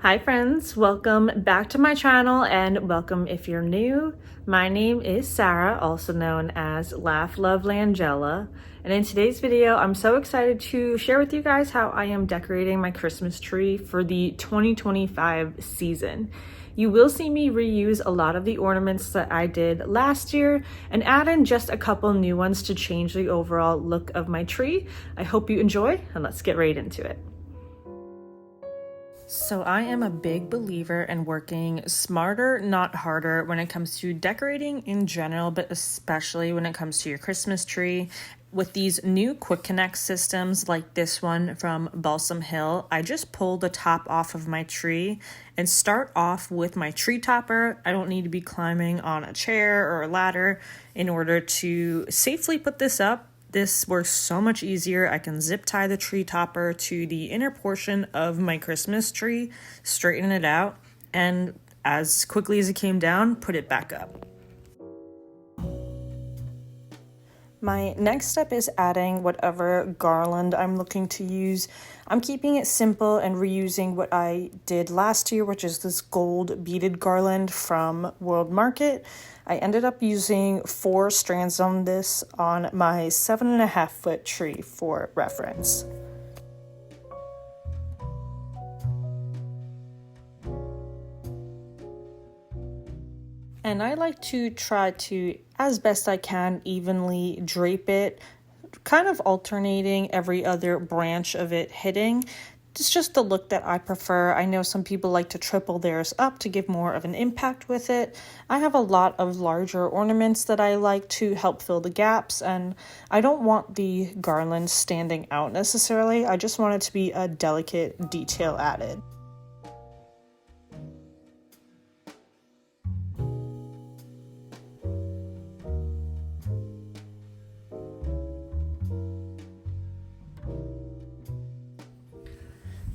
Hi friends, welcome back to my channel and welcome if you're new. My name is Sarah, also known as Laugh Love Langella, and in today's video I'm so excited to share with you guys how I am decorating my Christmas tree for the 2025 season. You will see me reuse a lot of the ornaments that I did last year and add in just a couple new ones to change the overall look of my tree. I hope you enjoy, and let's get right into it. So I am a big believer in working smarter, not harder, when it comes to decorating in general, but especially when it comes to your Christmas tree. With these new quick connect systems like this one from Balsam Hill, I just pull the top off of my tree and start off with my tree topper. I don't need to be climbing on a chair or a ladder in order to safely put this up. This works so much easier. I can zip tie the tree topper to the inner portion of my Christmas tree, straighten it out, and as quickly as it came down, put it back up. My next step is adding whatever garland I'm looking to use. I'm keeping it simple and reusing what I did last year, which is this gold beaded garland from World Market. I ended up using 4 strands on this on my 7.5 foot tree for reference. And I like to try to, as best I can, evenly drape it, kind of alternating every other branch of it hitting. It's just the look that I prefer. I know some people like to triple theirs up to give more of an impact with it. I have a lot of larger ornaments that I like to help fill the gaps, and I don't want the garland standing out necessarily. I just want it to be a delicate detail added.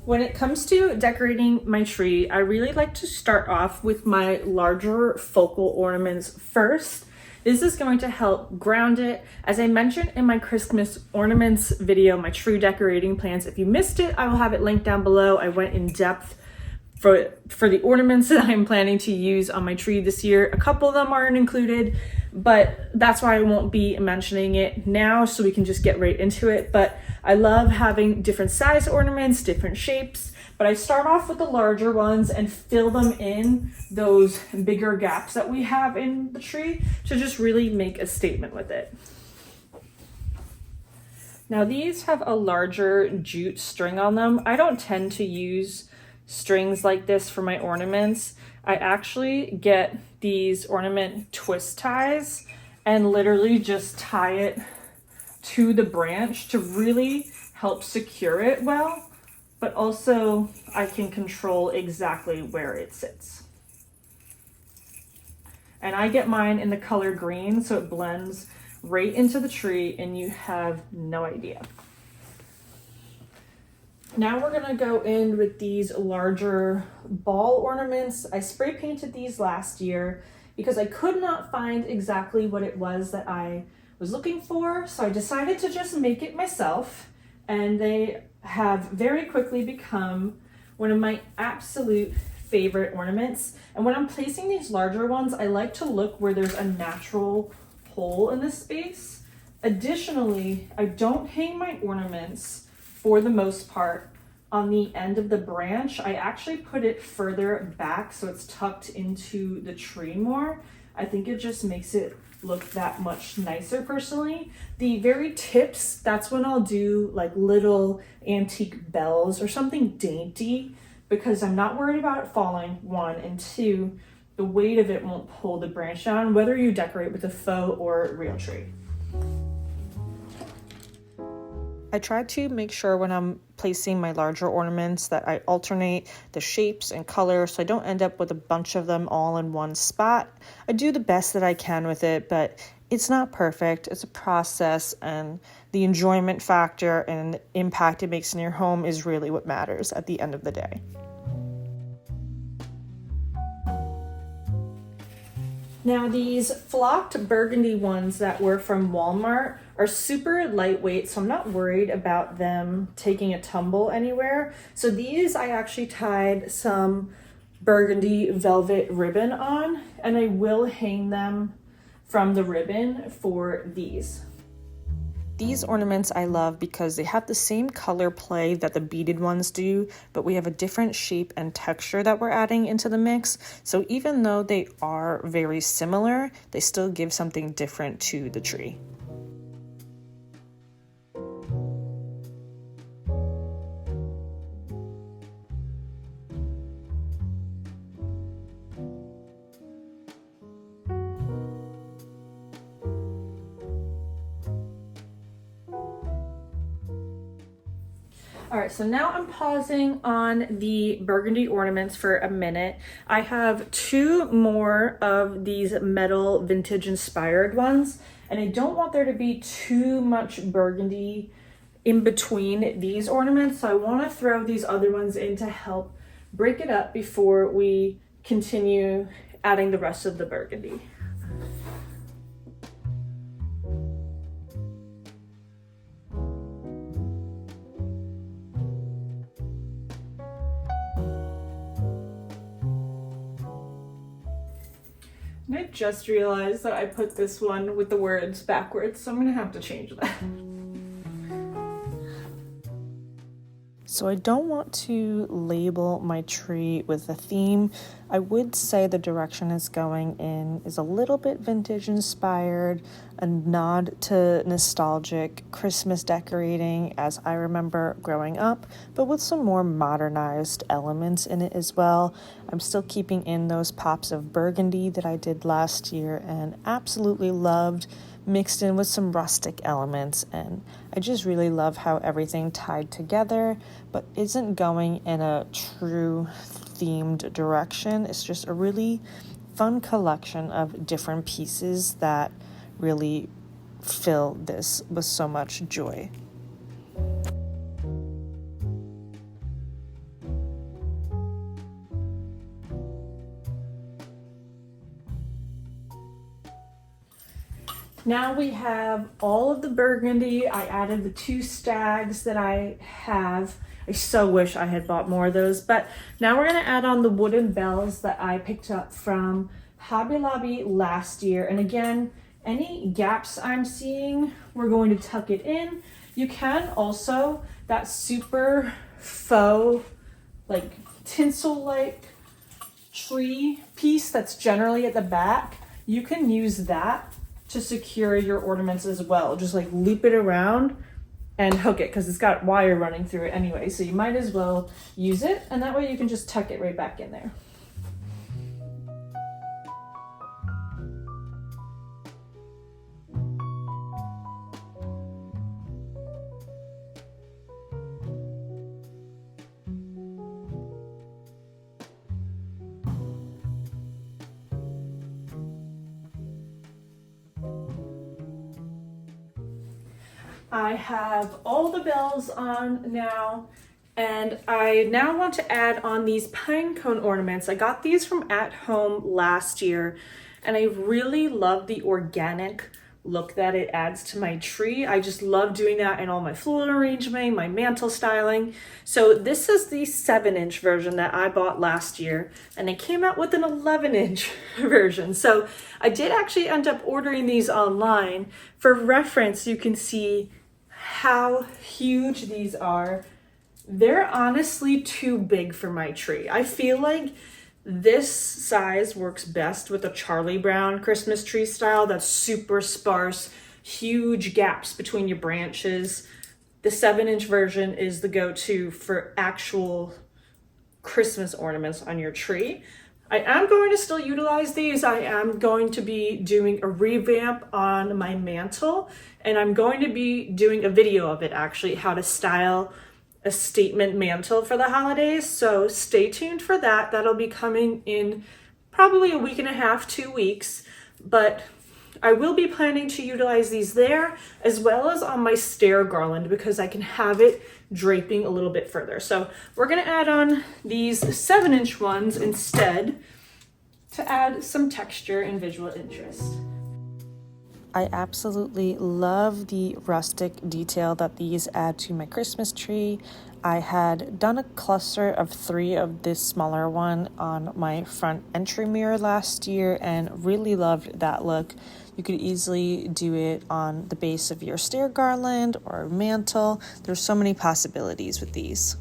When it comes to decorating my tree, I really like to start off with my larger focal ornaments first. This is going to help ground it. As I mentioned in my Christmas ornaments video, my tree decorating plans, if you missed it, I will have it linked down below. I went in depth for the ornaments that I'm planning to use on my tree this year. A couple of them aren't included, but that's why I won't be mentioning it now, so we can just get right into it. But I love having different size ornaments, different shapes, but I start off with the larger ones and fill them in those bigger gaps that we have in the tree to just really make a statement with it. Now these have a larger jute string on them. I don't tend to use strings like this for my ornaments. I actually get these ornament twist ties and literally just tie it to the branch to really help secure it well, but also I can control exactly where it sits. And I get mine in the color green, so it blends right into the tree and you have no idea. Now we're gonna go in with these larger ball ornaments. I spray painted these last year because I could not find exactly what it was that I was looking for, so I decided to just make it myself, and they have very quickly become one of my absolute favorite ornaments. And when I'm placing these larger ones, I like to look where there's a natural hole in the space. Additionally, I don't hang my ornaments for the most part on the end of the branch. I actually put it further back so it's tucked into the tree more. I think it just makes it look that much nicer personally. The very tips, that's when I'll do like little antique bells or something dainty, because I'm not worried about it falling, 1, and 2, the weight of it won't pull the branch down, whether you decorate with a faux or real tree. I try to make sure when I'm placing my larger ornaments that I alternate the shapes and colors so I don't end up with a bunch of them all in one spot. I do the best that I can with it, but it's not perfect. It's a process, and the enjoyment factor and impact it makes in your home is really what matters at the end of the day. Now these flocked burgundy ones that were from Walmart are super lightweight, so I'm not worried about them taking a tumble anywhere. So these I actually tied some burgundy velvet ribbon on, and I will hang them from the ribbon for these. These ornaments I love because they have the same color play that the beaded ones do, but we have a different shape and texture that we're adding into the mix. So even though they are very similar, they still give something different to the tree. All right, so now I'm pausing on the burgundy ornaments for a minute. I have 2 more of these metal vintage inspired ones, and I don't want there to be too much burgundy in between these ornaments, so I want to throw these other ones in to help break it up before we continue adding the rest of the burgundy. And I just realized that I put this one with the words backwards, so I'm gonna have to change that. So I don't want to label my tree with a theme. I would say the direction it's going in is a little bit vintage inspired, a nod to nostalgic Christmas decorating as I remember growing up, but with some more modernized elements in it as well. I'm still keeping in those pops of burgundy that I did last year and absolutely loved, mixed in with some rustic elements, and I just really love how everything tied together but isn't going in a true themed direction. It's just a really fun collection of different pieces that really fill this with so much joy. Now we have all of the burgundy. I added the 2 stags that I have. I so wish I had bought more of those, but now we're gonna add on the wooden bells that I picked up from Hobby Lobby last year. And again, any gaps I'm seeing, we're going to tuck it in. You can also, that super faux, like tinsel-like tree piece that's generally at the back, you can use that to secure your ornaments as well. Just like loop it around and hook it, because it's got wire running through it anyway, so you might as well use it, and that way you can just tuck it right back in there. I have all the bells on now, and I now want to add on these pine cone ornaments. I got these from At Home last year, and I really love the organic look that it adds to my tree. I just love doing that in all my floral arrangement, my mantle styling. So this is the 7-inch version that I bought last year, and they came out with an 11-inch version. So I did actually end up ordering these online. For reference, you can see how huge these are. They're honestly too big for my tree. I feel like this size works best with a Charlie Brown Christmas tree style that's super sparse, huge gaps between your branches. The 7-inch version is the go-to for actual Christmas ornaments on your tree. I am going to still utilize these. I am going to be doing a revamp on my mantle, and I'm going to be doing a video of it actually, how to style a statement mantle for the holidays. So stay tuned for that. That'll be coming in probably a week and a half, 2 weeks, but I will be planning to utilize these there as well as on my stair garland because I can have it draping a little bit further. So we're gonna add on these 7-inch ones instead to add some texture and visual interest. I absolutely love the rustic detail that these add to my Christmas tree. I had done a cluster of 3 of this smaller one on my front entry mirror last year and really loved that look. You could easily do it on the base of your stair garland or mantle. There's so many possibilities with these.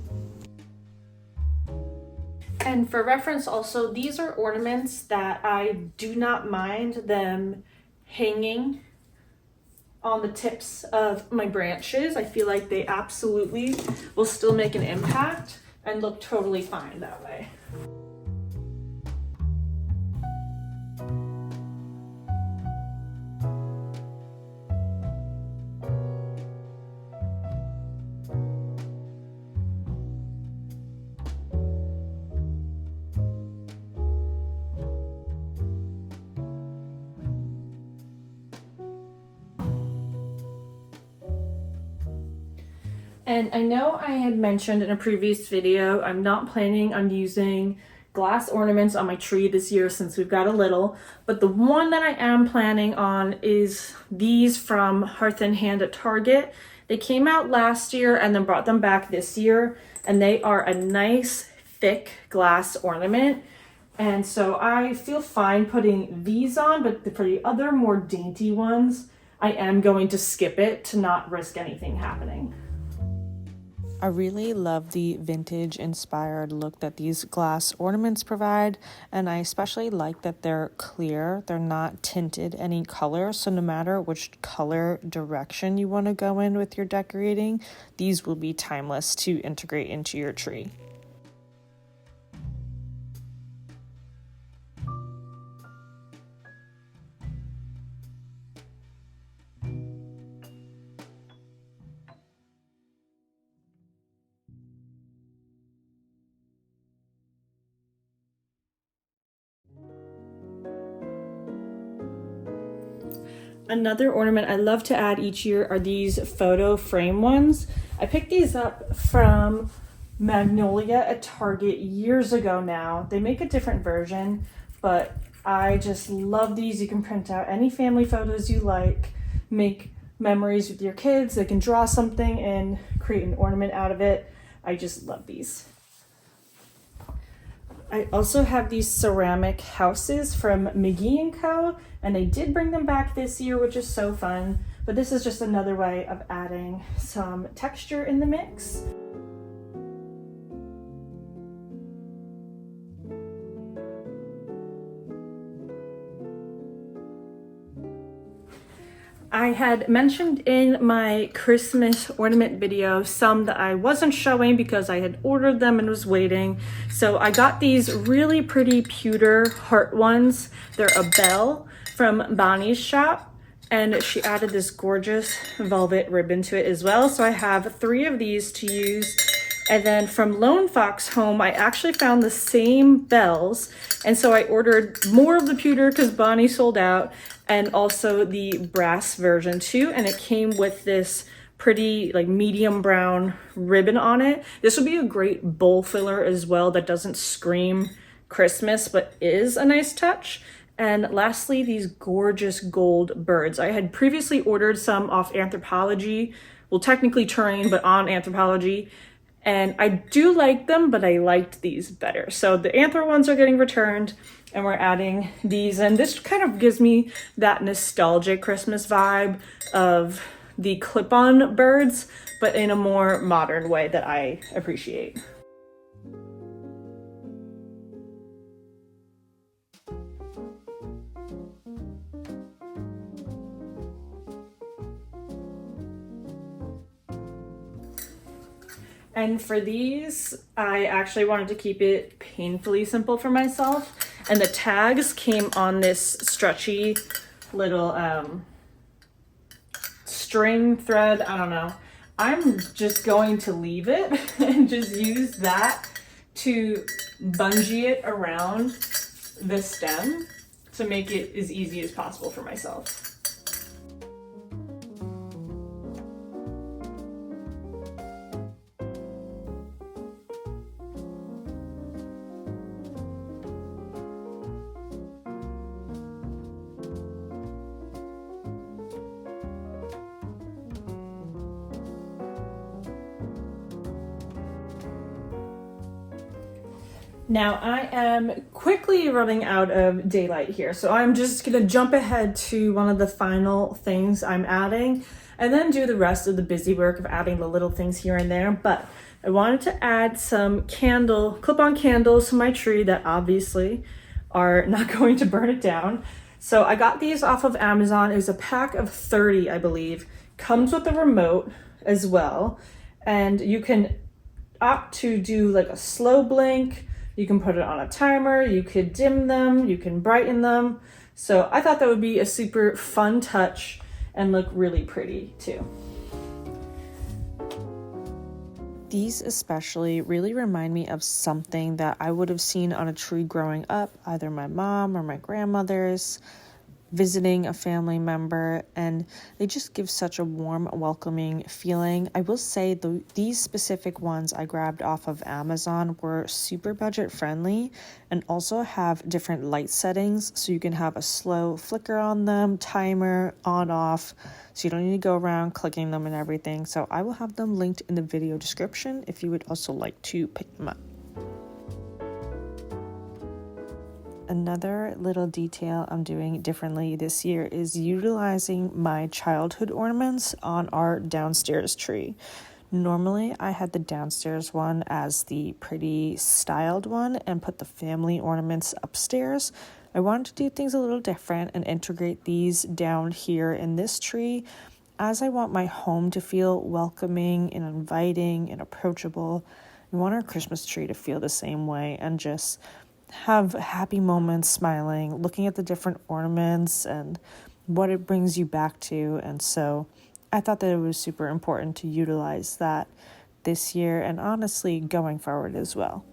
And for reference also, these are ornaments that I do not mind them hanging on the tips of my branches. I feel like they absolutely will still make an impact and look totally fine that way. And I know I had mentioned in a previous video, I'm not planning on using glass ornaments on my tree this year since we've got a little, but the one that I am planning on is these from Hearth and Hand at Target. They came out last year and then brought them back this year, and they are a nice thick glass ornament. And so I feel fine putting these on, but for the other more dainty ones, I am going to skip it to not risk anything happening. I really love the vintage inspired look that these glass ornaments provide, and I especially like that they're clear. They're not tinted any color, so no matter which color direction you want to go in with your decorating, these will be timeless to integrate into your tree. Another ornament I love to add each year are these photo frame ones. I picked these up from Magnolia at Target years ago now. They make a different version, but I just love these. You can print out any family photos you like, make memories with your kids. They can draw something and create an ornament out of it. I just love these. I also have these ceramic houses from McGee & Co. and they did bring them back this year, which is so fun. But this is just another way of adding some texture in the mix. I had mentioned in my Christmas ornament video some that I wasn't showing because I had ordered them and was waiting. So I got these really pretty pewter heart ones. They're a bell from Bonnie's shop, and she added this gorgeous velvet ribbon to it as well. So I have 3 of these to use. And then from Lone Fox Home, I actually found the same bells. And so I ordered more of the pewter because Bonnie sold out, and also the brass version too. And it came with this pretty like medium brown ribbon on it. This would be a great bowl filler as well that doesn't scream Christmas, but is a nice touch. And lastly, these gorgeous gold birds. I had previously ordered some off Anthropologie, well, technically Terrain, but on Anthropologie. And I do like them, but I liked these better. So the Anthro ones are getting returned, and we're adding these. And this kind of gives me that nostalgic Christmas vibe of the clip-on birds, but in a more modern way that I appreciate. And for these, I actually wanted to keep it painfully simple for myself. And the tags came on this stretchy little string thread. I don't know. I'm just going to leave it and just use that to bungee it around the stem to make it as easy as possible for myself. Now I am quickly running out of daylight here, so I'm just gonna jump ahead to one of the final things I'm adding and then do the rest of the busy work of adding the little things here and there. But I wanted to add some clip-on candles to my tree that obviously are not going to burn it down. So I got these off of Amazon. It was a pack of 30, I believe. Comes with a remote as well. And you can opt to do like a slow blink. You can put it on a timer, you could dim them, you can brighten them. So I thought that would be a super fun touch and look really pretty too. These especially really remind me of something that I would have seen on a tree growing up, either my mom or my grandmother's, visiting a family member, and they just give such a warm, welcoming feeling. I will say these specific ones I grabbed off of Amazon were super budget friendly and also have different light settings, so you can have a slow flicker on them, timer, on, off, so you don't need to go around clicking them and everything. So I will have them linked in the video description if you would also like to pick them up. Another little detail I'm doing differently this year is utilizing my childhood ornaments on our downstairs tree. Normally, I had the downstairs one as the pretty styled one and put the family ornaments upstairs. I wanted to do things a little different and integrate these down here in this tree, as I want my home to feel welcoming and inviting and approachable. I want our Christmas tree to feel the same way and just have happy moments, smiling, looking at the different ornaments and what it brings you back to. And so I thought that it was super important to utilize that this year and honestly going forward as well.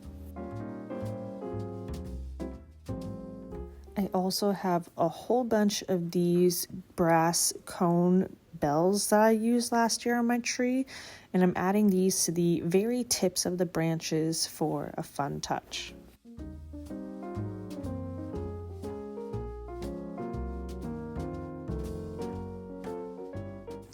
I also have a whole bunch of these brass cone bells that I used last year on my tree, and I'm adding these to the very tips of the branches for a fun touch.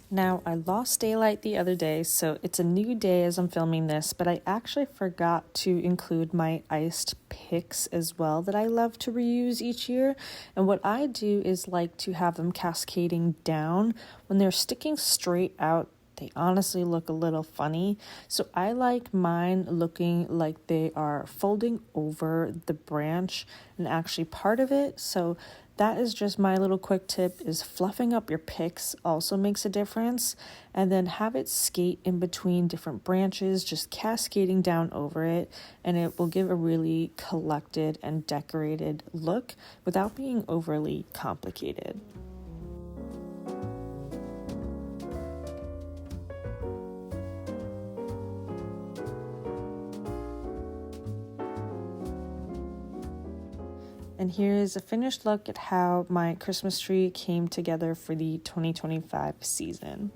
Now, I lost daylight the other day, so it's a new day as I'm filming this, but I actually forgot to include my iced picks as well that I love to reuse each year. And what I do is like to have them cascading down. When they're sticking straight out, they honestly look a little funny. So I like mine looking like they are folding over the branch and actually part of it. So that is just my little quick tip, is fluffing up your picks also makes a difference. And then have it skate in between different branches, just cascading down over it. And it will give a really collected and decorated look without being overly complicated. And here is a finished look at how my Christmas tree came together for the 2025 season.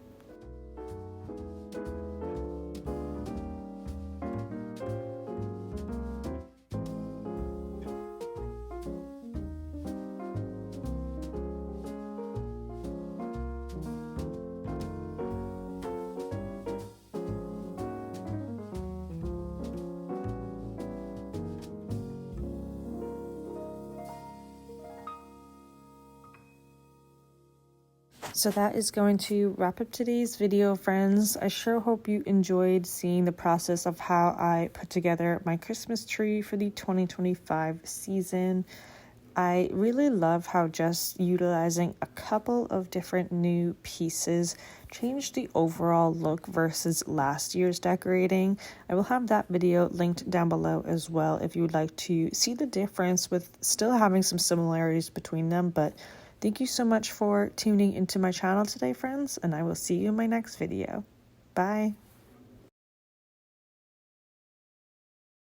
So that is going to wrap up today's video, friends. I sure hope you enjoyed seeing the process of how I put together my Christmas tree for the 2025 season. I really love how just utilizing a couple of different new pieces changed the overall look versus last year's decorating. I will have that video linked down below as well if you would like to see the difference with still having some similarities between them. But thank you so much for tuning into my channel today, friends, and I will see you in my next video. Bye.